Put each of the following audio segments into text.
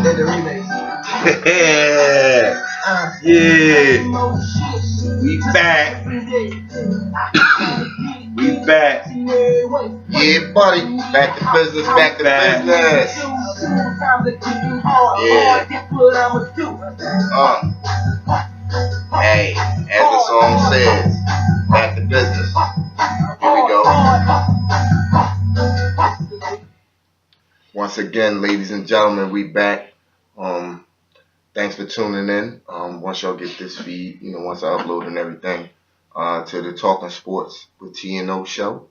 Yeah. Yeah. We back. We back. Yeah, buddy. Back to business. Back to business. Yeah. Hey, as the song says, back to business. Here we go. Once again, ladies and gentlemen, we back. Thanks for tuning in. Once y'all get this feed, once I upload and everything, to the Talking Sports with TNO show,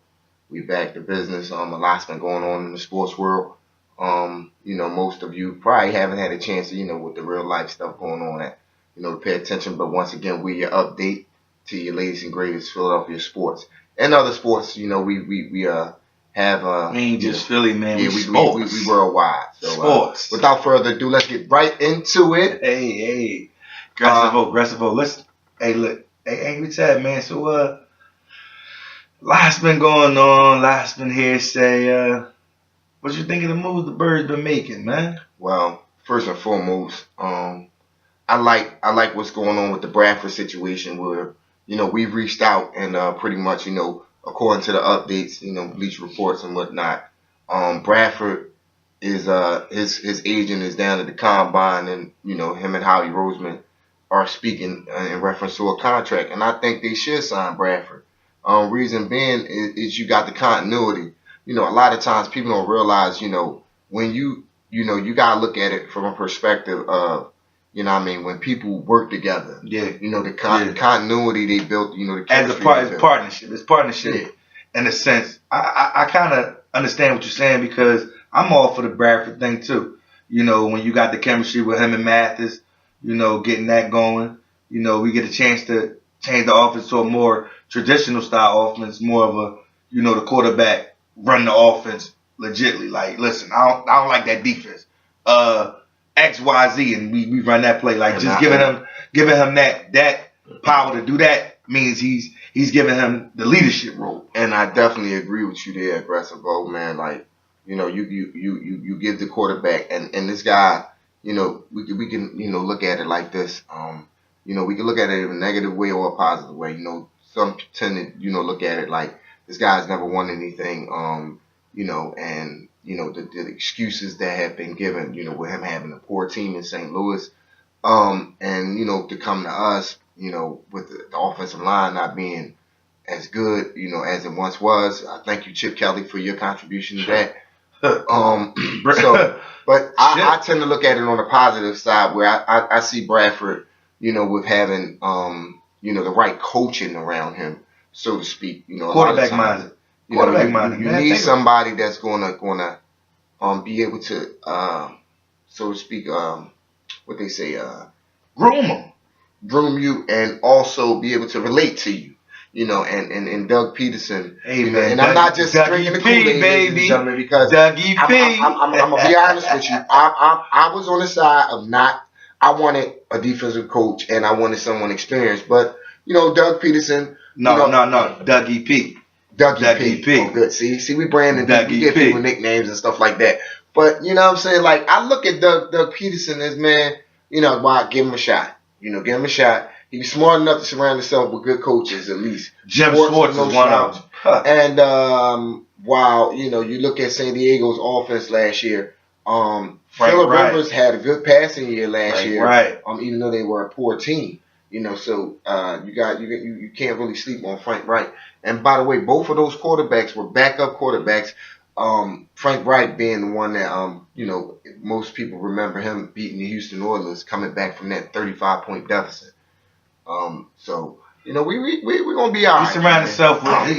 we back to business. A lot's been going on in the sports world. Most of you probably haven't had a chance to, with the real life stuff going on, to pay attention. But once again, we're your update to your latest and greatest Philadelphia sports and other sports. We have we ain't just Philly, man. Yeah, we worldwide. So sports. Without further ado, let's get right into it. Hey, aggressive. Listen, hey, look, hey, we tell man. So lots been going on. Lots been here. Say, what you think of the moves the Birds been making, man? Well, first and foremost, I like what's going on with the Bradford situation, where we've reached out and pretty much according to the updates, Bleach reports and whatnot, Bradford is his agent is down at the combine, and him and Howie Roseman are speaking in reference to a contract, and I think they should sign Bradford. Reason being is you got the continuity. A lot of times people don't realize, when you gotta look at it from a perspective of, when people work together. Yeah. The continuity they built, the as a partnership. It's partnership. Yeah. In a sense. I kind of understand what you're saying, because I'm all for the Bradford thing too. When you got the chemistry with him and Mathis, getting that going, we get a chance to change the offense to a more traditional style offense, more of a, the quarterback run the offense legitly. Like, listen, I don't like that defense. X, Y, Z, and we run that play. Like, just giving him that power to do that means he's giving him the leadership role. And I definitely agree with you there, aggressive old man. Like, you give the quarterback, and this guy, we can look at it like this. We can look at it in a negative way or a positive way. Some tend to look at it like this guy's never won anything. And the excuses that have been given, with him having a poor team in St. Louis, and to come to us, with the offensive line not being as good, as it once was. I thank you, Chip Kelly, for your contribution to that. But I tend to look at it on the positive side, where I see Bradford, with having the right coaching around him, so to speak. Quarterback minded. You need somebody that's gonna be able to, so to speak, what they say, groom you, and also be able to relate to you, and Doug Peterson. Hey, man, and I'm not just drinking the Kool-Aid, baby, because Dougie P. I'm gonna be honest with you. I was on the side of I wanted a defensive coach, and I wanted someone experienced, but Doug Peterson. No, Dougie P. Dougie P. Oh, good. See, we branding. We give people nicknames and stuff like that. But what I'm saying? Like, I look at Doug Peterson as, man, why give him a shot? Give him a shot. He's smart enough to surround himself with good coaches, at least. Jim Schwartz is one of them. And while you look at San Diego's offense last year, Phillip Rivers had a good passing year last year. Right. Even though they were a poor team. So you can't really sleep on Frank Wright. And by the way, both of those quarterbacks were backup quarterbacks. Frank Wright being the one that most people remember him beating the Houston Oilers, coming back from that 35-point deficit. So we're gonna be all right. He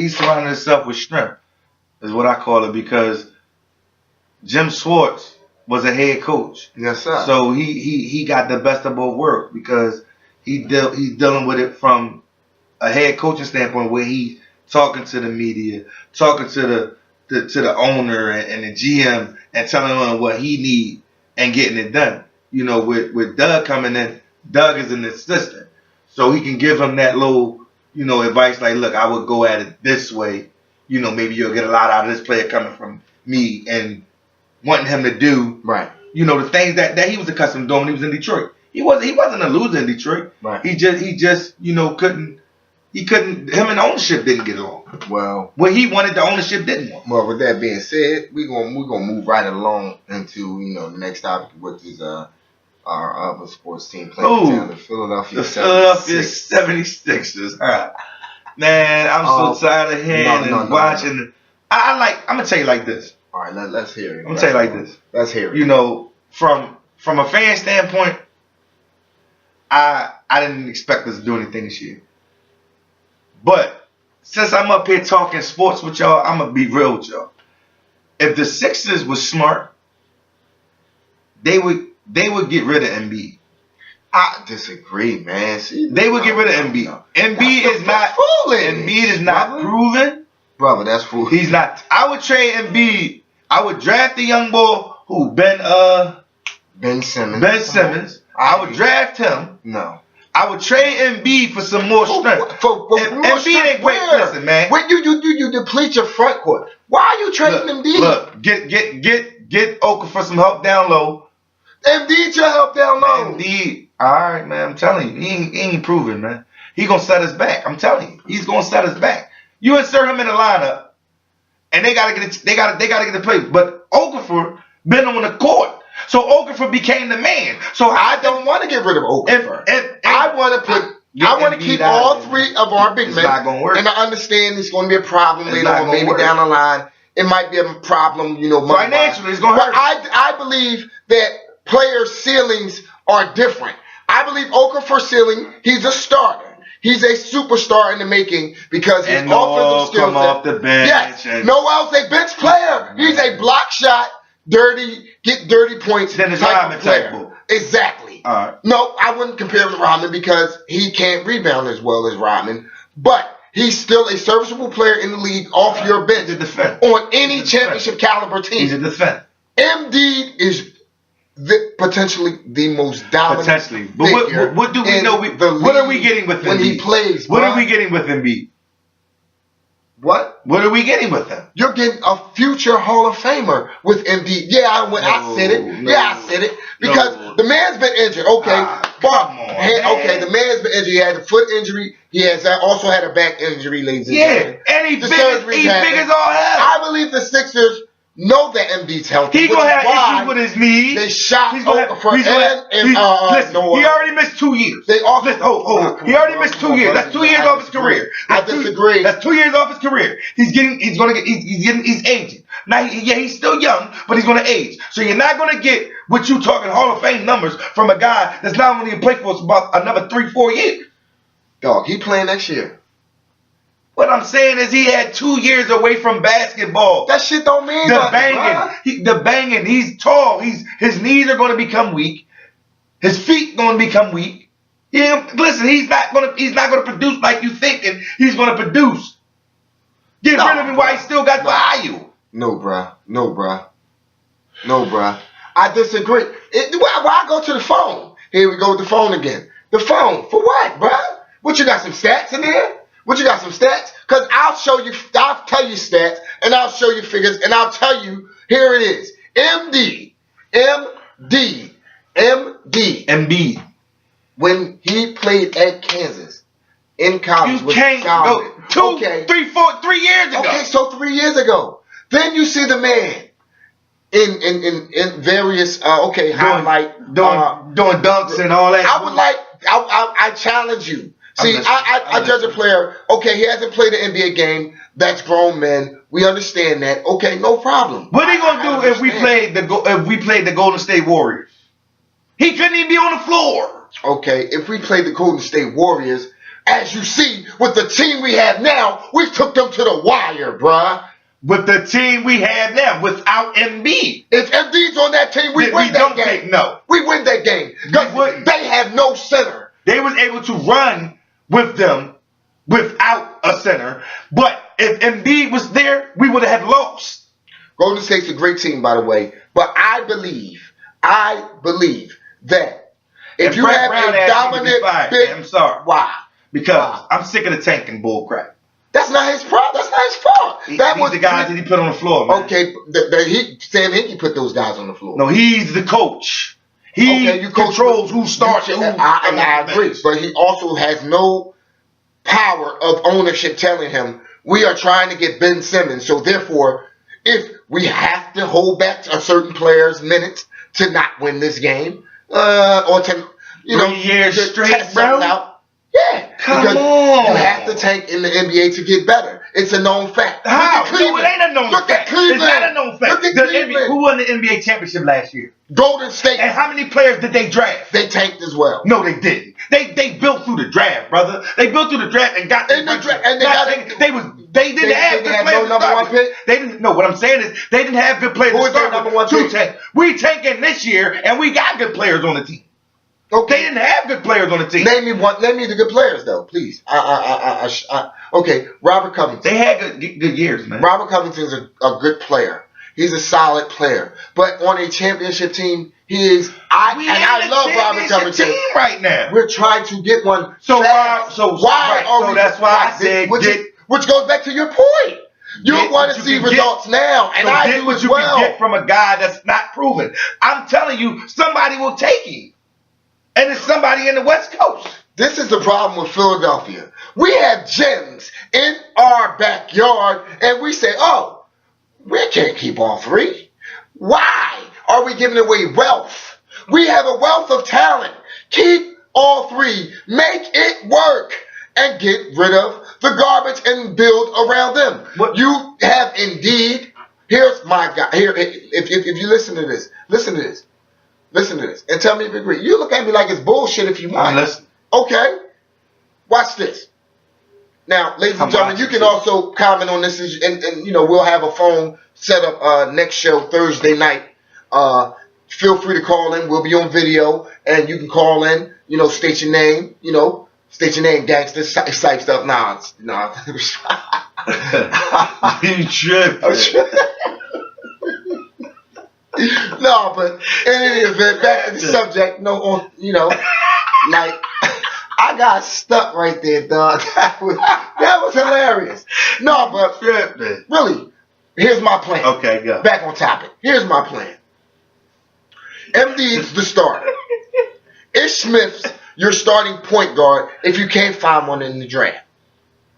surrounded himself with strength, is what I call it, because Jim Schwartz was a head coach. Yes, sir. So he got the best of both worlds, because he's dealing with it from a head coaching standpoint, where he's talking to the media, talking to the owner and the GM, and telling him what he needs and getting it done. With Doug coming in, Doug is an assistant, so he can give him that little advice, like, look, I would go at it this way. Maybe you'll get a lot out of this player coming from me, and wanting him to do right. you know, the things that he was accustomed to doing when he was in Detroit. He wasn't a loser in Detroit. Right. He just you know couldn't him and the ownership didn't get along. Well, what he wanted, the ownership didn't want. Well, with that being said, we're gonna move right along into the next topic, which is our other sports team playing down the Philadelphia 76ers. Man, I'm so tired of hearing and watching. I'm gonna tell you like this. All right, let's hear it. I'm gonna tell you like this. Let's hear it. You know, from a fan standpoint, I didn't expect us to do anything this year. But since I'm up here talking sports with y'all, I'm gonna be real with y'all. If the Sixers was smart, they would get rid of Embiid. I disagree, man. See, they would get rid of Embiid. Embiid is not proven. Brother, that's foolish. He's not. I would trade Embiid. I would draft the young boy who Ben Simmons. I would draft him. No. I would trade Embiid for some more strength. Embiid ain't great. Listen, man. When you deplete your front court, why are you trading Embiid? Look, get Okafor for some help down low. Embiid your help down low. Embiid, all right, man. I'm telling you, he ain't proven, man. He gonna set us back. I'm telling you, he's gonna set us back. You insert him in the lineup, and they gotta get the play. But Okafor been on the court. So Okafor became the man. So I don't want to get rid of Okafor. I want to keep all three of our big men. It's not gonna work. And I understand it's going to be a problem later on, maybe down the line. It might be a problem, financially, it's going to hurt. But I believe that players' ceilings are different. I believe Okafor's ceiling, he's a starter. He's a superstar in the making because his offensive skills. Off the bench. Yes. Noel's a bench player. He's a block shot. Get dirty points. Then it's Rodman type. Exactly. All right. No, I wouldn't compare him to Rodman because he can't rebound as well as Rodman. But he's still a serviceable player in the league off your bench on any championship caliber team. He's a defender. Embiid is potentially the most dominant. Potentially. But what do we know? What are we getting with Embiid? When he plays, what are we getting with Embiid? What? What are we getting with him? You're getting a future Hall of Famer with Embiid. Yeah, I said it. I said it. Because the man's been injured. Okay. Come on. Okay, the man's been injured. He had a foot injury. He has also had a back injury, ladies and gentlemen. And he's big as all hell. I believe the Sixers know that Embiid's healthy. He's gonna have issues with his knees. They shot Okafor listen, he already missed 2 years. He already missed 2 years. That's 2 years off his career. I disagree. That's 2 years off his career. He's aging. Now, he's still young, but he's gonna age. So you're not gonna get what you talking Hall of Fame numbers from a guy that's not only gonna play for us about another 3-4 years. Dog, he playing next year. What I'm saying is he had 2 years away from basketball. That shit don't mean nothing. The banging. He's tall. His knees are going to become weak. His feet going to become weak. Listen, he's not going to produce like you thinking he's going to produce. Get rid of him while he still got value. No, bruh. I disagree. Why go to the phone? Here we go with the phone again. The phone for what, bruh? What, you got some stats in there? What, you got some stats? Because I'll tell you stats, and I'll show you figures, and I'll tell you, here it is. Embiid. When he played at Kansas in college. You can't go 3 years ago. Okay, so 3 years ago. Then you see the man in various, highlight. Doing dunks and all that. I challenge you. See, I judge a player. Okay, he hasn't played an NBA game. That's grown men. We understand that. Okay, no problem. What are you gonna do if we played the Golden State Warriors? He couldn't even be on the floor. Okay, if we played the Golden State Warriors, as you see with the team we have now, we took them to the wire, bruh. With the team we have now, without Embiid. If Embiid's on that team, we win that game. We win that game because they have no center. They was able to run with them without a center. But if Embiid was there, we would have lost. Golden State's a great team, by the way. But I believe that if you have a dominant big... I'm sorry. Why? Because I'm sick of the tanking bull crap. That's not his problem. That's not his fault. He's the guys that he put on the floor, man. Okay, Sam Hinkie put those guys on the floor. No, he's the coach. He controls who starts. I agree, but he also has no power of ownership telling him we are trying to get Ben Simmons. So therefore, if we have to hold back a certain player's minutes to not win this game, or to 3 years to straight, test bro. something out. Yeah, Come on. You have to tank in the NBA to get better. It's a known fact. How? No, it ain't a known Look fact. at Cleveland. It's not a known fact. Who won the NBA championship last year? Golden State. And how many players did they draft? They tanked as well. No, they didn't. They built through the draft, brother. They built through the draft and got in the draft, and they didn't have good players. No number one pick. They didn't. No, what I'm saying is they didn't have good players. Who was their number one pick? We tanking this year, and we got good players on the team. Okay. They didn't have good players on the team. Name me the good players though, please. Okay, Robert Covington. They had good years, man. Robert Covington's a good player. He's a solid player, but on a championship team, he is. I love Robert Covington team right now. We're trying to get one. So that's why I said which goes back to your point. You want to see results now, and I do what as you well. can get from a guy that's not proven. I'm telling you, somebody will take him. And it's somebody in the West Coast. This is the problem with Philadelphia. We have gems in our backyard, and we say, oh, we can't keep all three. Why are we giving away wealth? We have a wealth of talent. Keep all three. Make it work. And get rid of the garbage and build around them. What you have indeed. Here's my guy. Here, if you listen to this, listen to this. Listen to this and tell me if you agree. You look at me like it's bullshit if you want. Listen. Okay. Watch this. Now, ladies and gentlemen, you can also comment on this, and we'll have a phone set up next show Thursday night. Feel free to call in. We'll be on video, and you can call in. State your name. State your name, gangster. Psych stuff. Nah. You tripping. No, but in any event, back to the subject. Like I got stuck right there, dog. That was hilarious. No, but really, here's my plan. Okay, go. Back on topic. Here's my plan. MD's the starter. Ish Smith's your starting point guard if you can't find one in the draft.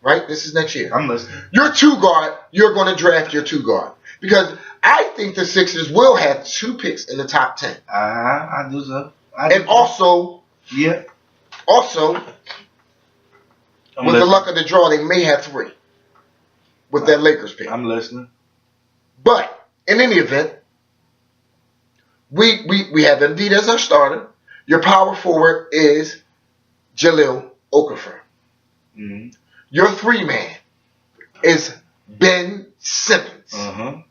Right? This is next year. I'm listening. Your two guard, you're going to draft your two guard. Because I think the Sixers will have 2 picks in the top 10. I do so. Also, with the luck of the draw, they may have 3 with that Lakers pick. I'm listening. But in any event, we have Embiid as our starter. Your power forward is Jahlil Okafor. Mm-hmm. Your 3-man is Ben Simmons. Uh-huh.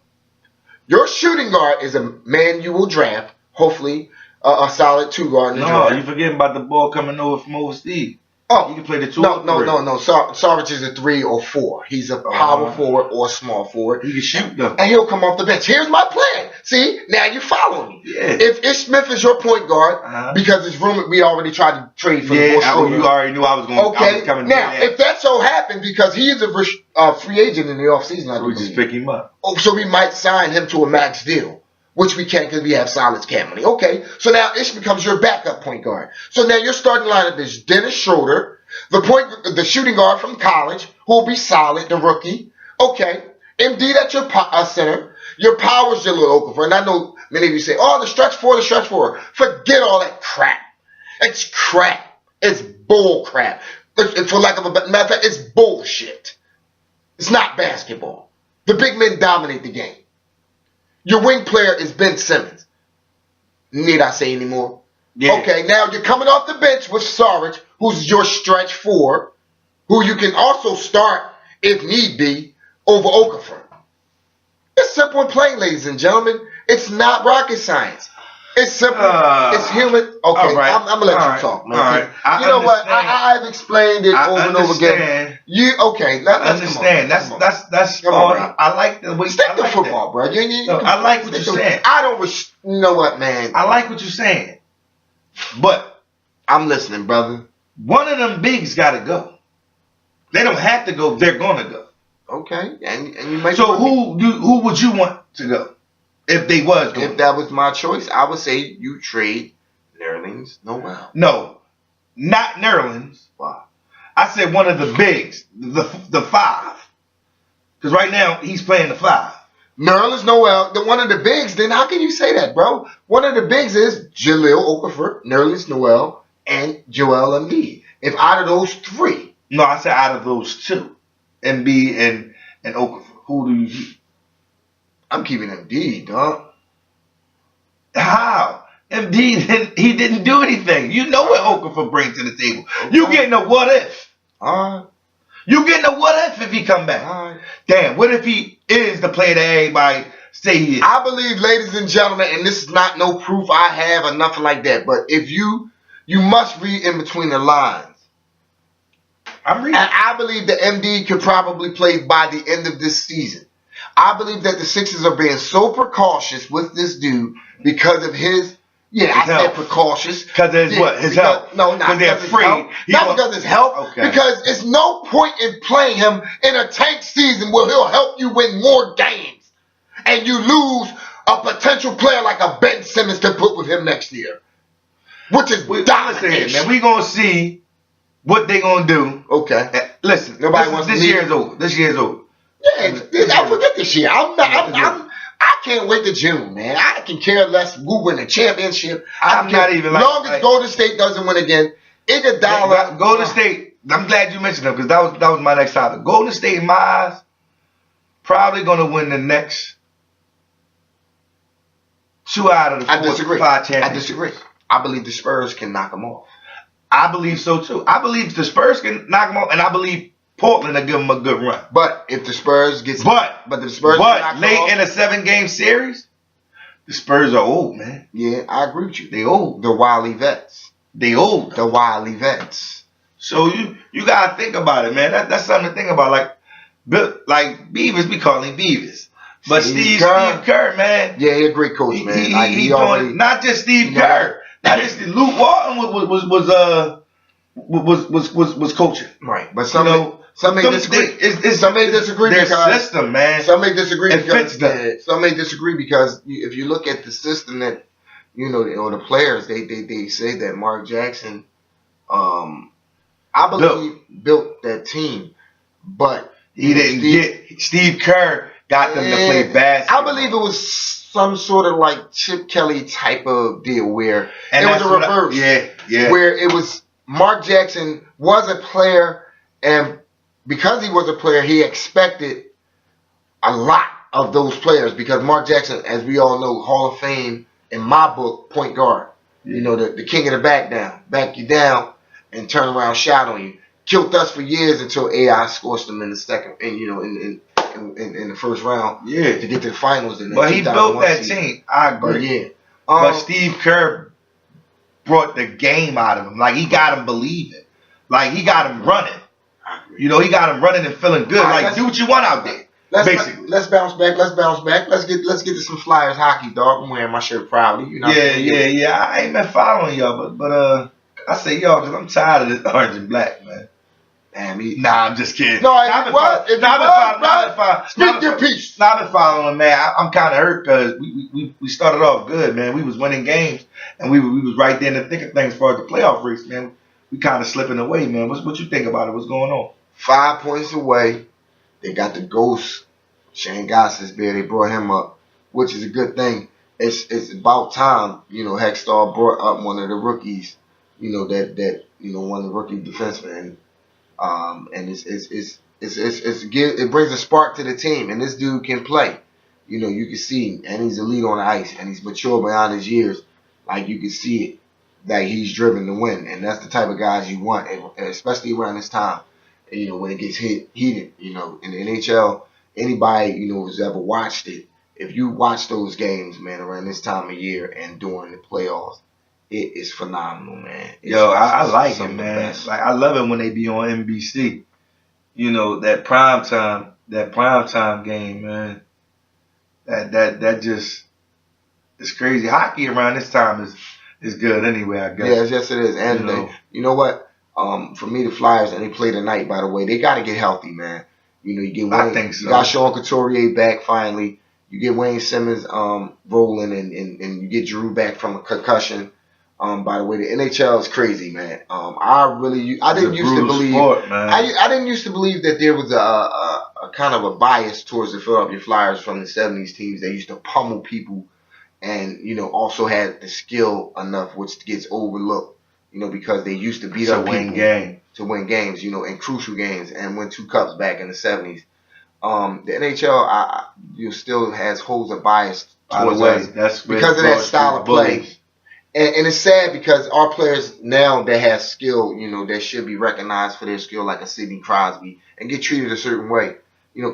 Your shooting guard is a man you will draft, hopefully a solid 2 guard in the draft. No, you forgetting about the ball coming over from overseas. Oh, you can play the 2 no. Sarge is a 3 or 4. He's a power forward or a small forward. He can shoot though, and he'll come off the bench. Here's my plan. See, now you follow me. Yeah. If Ish Smith is your point guard, because it's rumored we already tried to trade for the Schroeder. You already knew I was going. Okay. I was coming now, if that so happened, because he is a free agent in the offseason, we just pick him up. Oh, so we might sign him to a max deal, which we can't because we have solid cap money. Okay, so now Ish becomes your backup point guard. So now your starting lineup is Dennis Schroeder, the shooting guard from college, who will be solid, the rookie. Okay, Embiid at your center. Your power is Jahlil Okafor. And I know many of you say, oh, the stretch four. Forget all that crap. It's crap. It's bull crap. For lack of a matter of fact, it's bullshit. It's not basketball. The big men dominate the game. Your wing player is Ben Simmons. Need I say any more? Yeah. Okay, now you're coming off the bench with Sarge, who's your stretch 4, who you can also start, if need be, over Okafor. It's simple and plain, ladies and gentlemen. It's not rocket science. It's simple. It's human. Okay, right. I'm going to let you talk, man. All right. You know what? I've explained it over and over again. I understand. That's all. I like the way. Stick to football, bro. I like what you're saying. You know what, man? I like what you're saying. But I'm listening, brother. One of them bigs got to go. They don't have to go. They're gonna go. Okay, and you make. So who would you want to go if they was going? If that was my choice, I would say you trade Nerlens Noel. No, not Nerlens. Wow. I said one of the bigs, the five. Because right now he's playing the five. Nerlens Noel, one of the bigs. Then how can you say that, bro? One of the bigs is Jahlil Okafor, Nerlens Noel, and Joel Embiid. If out of those three, no, I said out of those two, Embiid and Okafor. Who do you keep? I'm keeping Embiid, dog. How? Embiid he didn't do anything. You know what Okafor brings to the table. Okay. You getting a what if? All right. You getting a what if he come back? All right. Damn, what if he is the player that everybody say he is? I believe, ladies and gentlemen, and this is not no proof I have or nothing like that, but if you must read in between the lines. I'm reading. And I believe that MD could probably play by the end of this season. I believe that the Sixers are being so precautious with this dude because of his. Yeah, I said precautious. Because of his what? His health? No, not because because of his health. Not because of his health. Okay. Because it's no point in playing him in a tank season where he'll help you win more games. And you lose a potential player like a Ben Simmons to put with him next year. Which is domination. Man, we going to see what they going to do. Okay. Listen, nobody wants this year is over. This year is over. Yeah, I forget this year. I can't wait to June, man. I can care less who win the championship. I'm not even like. Long as Golden State doesn't win again, Iguodala. Golden State. I'm glad you mentioned them because that was my next topic. Golden State, in my eyes, probably going to win the next 2 out of the 5 championships. I disagree. I believe the Spurs can knock them off. I believe so too. I believe the Spurs can knock them off, and I believe Portland will give them a good run. But if the Spurs get late in a 7-game series, the Spurs are old, man. Yeah, I agree with you. They old. The wily vets. They old. The wily vets. So you gotta think about it, man. That's something to think about. Like Beavers, we call him Beavers. But Steve Kerr, man. Yeah, he's a great coach, man. He doing, not just Steve Kerr. Not just Luke Walton was coaching. Right. But some may disagree. Some may disagree their because system, man. Some may disagree because some may disagree because if you look at the system that or the players, they say that Mark Jackson, I believe built that team, but he didn't get Steve Kerr got them to play basketball. I believe it was some sort of like Chip Kelly type of deal where it was a reverse. Yeah. Where it was Mark Jackson was a player, and because he was a player, he expected a lot of those players because Mark Jackson, as we all know, Hall of Fame in my book, point guard. You know, the king of the back you down and turn around, shout on you. Killed us for years until AI scorched them in the second, and in the first round, to get to the finals. But he built that team. I agree. But Steve Kerr brought the game out of him. Like he got him believing. Like he got him running. He got him running and feeling good. Right, like do what you want out there. Let's bounce back. Let's get to some Flyers hockey, dog. I'm wearing my shirt proudly. Yeah. I ain't been following y'all, but I say y'all because I'm tired of this orange and black, man. Damn, I'm just kidding. No, Speak your piece. I've been following, man. I'm kind of hurt because we started off good, man. We was winning games, and we was right there in the thick of things as far as the playoff race, man. We kind of slipping away, man. What you think about it? What's going on? 5 points away. They got the ghost, Shane Goss's there. They brought him up, which is a good thing. It's about time, Hextall brought up one of the rookies, that one of the rookie defensemen. And it brings a spark to the team, and this dude can play. You can see him, and he's elite on the ice, and he's mature beyond his years. Like you can see it, that he's driven to win, and that's the type of guys you want, and especially around this time. When it gets heated, in the NHL, anybody who's ever watched it, if you watch those games, man, around this time of year and during the playoffs. It is phenomenal, man. I like it, man. Like I love it when they be on NBC. That prime time game, man. That just it's crazy. Hockey around this time is good anyway, I guess. Yes, it is. And you know what? For me, the Flyers, and they play tonight, by the way, they got to get healthy, man. You know, you get Wayne, I think so. You got Sean Couturier back finally. You get Wayne Simmons rolling, and you get Drew back from a concussion. By the way, the NHL is crazy, man. I didn't used to believe, sport, man. I didn't used to believe that there was a kind of a bias towards the Philadelphia Flyers from the '70s teams that used to pummel people, and also had the skill enough, which gets overlooked. Because they used to beat up people to win games, in crucial games, and win 2 cups back in the '70s. The NHL, still holds a bias towards us because of that style of play. And it's sad because our players now that have skill, that should be recognized for their skill, like a Sidney Crosby, and get treated a certain way.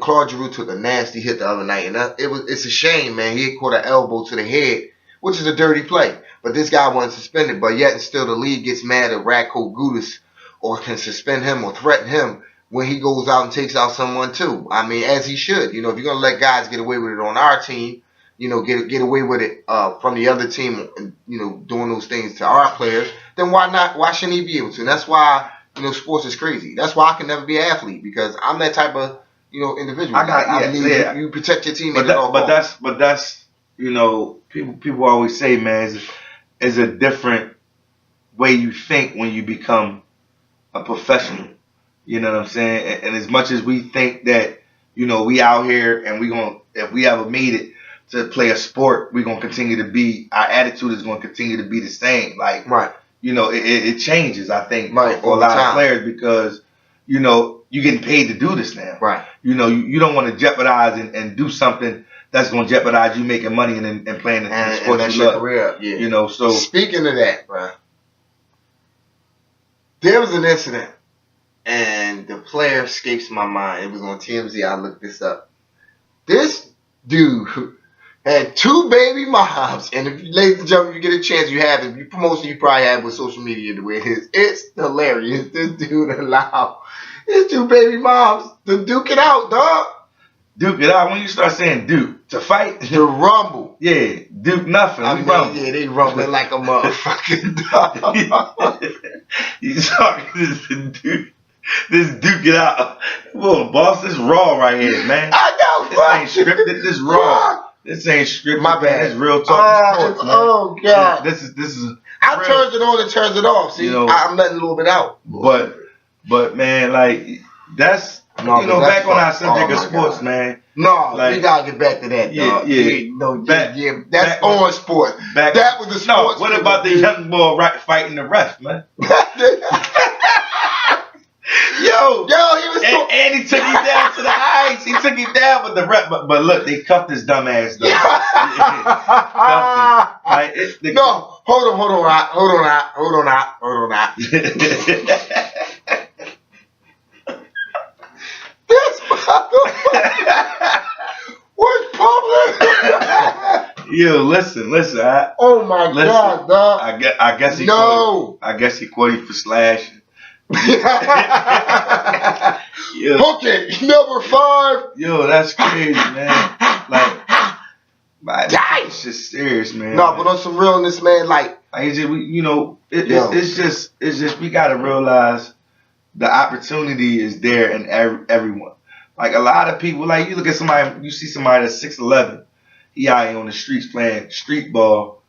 Claude Giroux took a nasty hit the other night, and it's a shame, man. He had caught an elbow to the head, which is a dirty play. But this guy wasn't suspended, but yet and still the league gets mad at Radko Gudas or can suspend him or threaten him when he goes out and takes out someone too. I mean, as he should. If you're going to let guys get away with it on our team, get away with it from the other team, doing those things to our players, then why not? Why shouldn't he be able to? And that's why, sports is crazy. That's why I can never be an athlete, because I'm that type of, individual. You protect your team. But that's people always say, man, is a different way you think when you become a professional. You know what I'm saying? And as much as we think that, we out here and if we ever made it to play a sport, we're going to continue to be, our attitude is going to continue to be the same. Like, right. It changes, I think, for a lot of players because, you're getting paid to do this now. Right. You don't want to jeopardize and do something that's going to jeopardize you making money and playing the sport that's you your love. career. Yeah. So. Speaking of that, bro, there was an incident, and the player escapes my mind. It was on TMZ. I looked this up. This dude had 2 baby moms, and if, ladies and gentlemen, you get a chance, you have it. Most of you probably have with social media the way it is. It's hilarious. This dude allowed his 2 baby moms to duke it out, dog. Duke it out. When you start saying duke, to fight? To rumble. Yeah, duke nothing. Rumble. Yeah, they rumbling like a motherfucking dog. You talking this duke it out. Whoa, boss, this raw right here, man. I know, this ain't scripted, this raw. This ain't scripted. My bad. It's real talk sports, man. Oh, God. This is I turns it on and turns it off. See, I'm letting a little bit out. But man, like, that's, back on our subject of sports, God. Man. No, we gotta get back to that, dog. That's on sports. That was the sports. No, what about the young boy fighting the ref, man? Yo, he was and he took him down to the ice. He took him down with the ref, but look, they cuffed his dumb ass though. No, hold on. This motherfucker was public. Yo, listen. Oh my God, dog. I guess he caught you for slashing. Hook it, number 5. Yo, that's crazy, man. Like, it's just serious, man. No, but on some realness, man, it's just we gotta realize the opportunity is there in everyone. Like a lot of people, like you look at somebody, you see somebody that's 6'11", he out here on the streets playing street ball.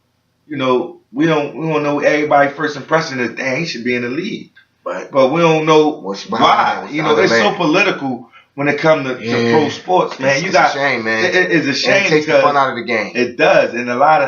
We don't know everybody's first impression is, dang, he should be in the league. Right. But we don't know why. It's so political when it comes to pro sports, man. It's a shame, man. It's a shame. It takes the fun out of the game. It does, and a lot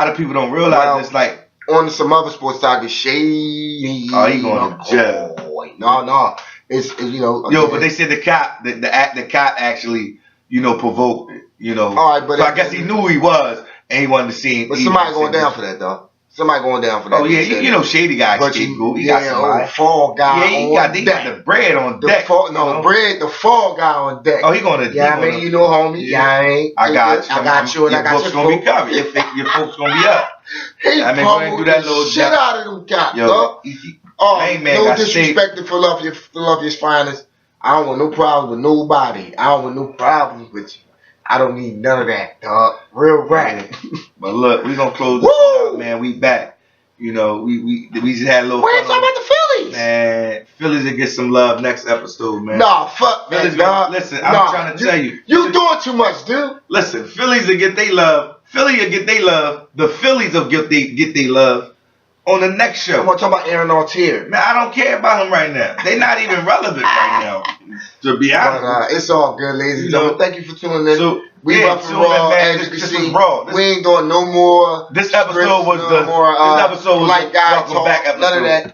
of people don't realize it's like on some other sports side, it's shady. Oh, he going to jail. No. It's Yo, but they said the cop actually provoked it. All right, but so I guess he knew who he was and he wanted to see him. But somebody going down for that, though. Somebody going down for that. Oh yeah, Shady guy. He got somebody. Fall guy. Yeah, he got the bread on deck. The fall guy on deck. Oh, he gonna. Yeah, homie. Yeah, I got you. I got your folks gonna be covered. Your folks gonna be up. He pummeled the shit out of them cops, dog. No disrespect to Philadelphia's finest. I don't want no problems with nobody. I don't want no problems with you. I don't need none of that, dog. Real rap. But look, we gonna close this out, man. We back. We just had a little. Wait, talking about the Man, Phillies will get some love next episode, man. Nah, fuck that, Phillies, dog. listen, I'm trying to tell you. You doing too much, dude. Listen, Phillies will get their love. Philly will get their love. The Phillies will get their love on the next show. I'm gonna talk about Aaron Altier. Man, I don't care about him right now. They're not even relevant right now, to be honest. But it's all good, ladies and gentlemen. Thank you for tuning in. So, we rough and raw, as you can see. Raw. We ain't doing no more. This episode was like guy talk. Back episode. None of that.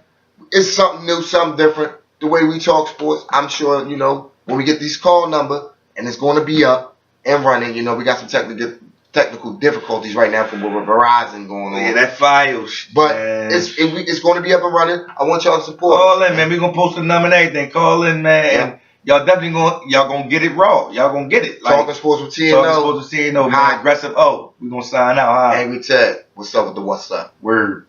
It's something new, something different. The way we talk sports, I'm sure when we get these call number and it's going to be up and running. We got some technical difficulties right now from Verizon going on. Yeah, that Fios. But man. it's going to be up and running. I want y'all to support. Call in, man. We're gonna post a number and everything. Call in, man. Yeah. Y'all definitely gonna get it raw. Y'all gonna get it. Like, Talking Sports with TNO. Talking Sports with TNO, man. Aggressive. Oh, we gonna sign out. Huh? Angry Ted. What's up with the what's up? Word.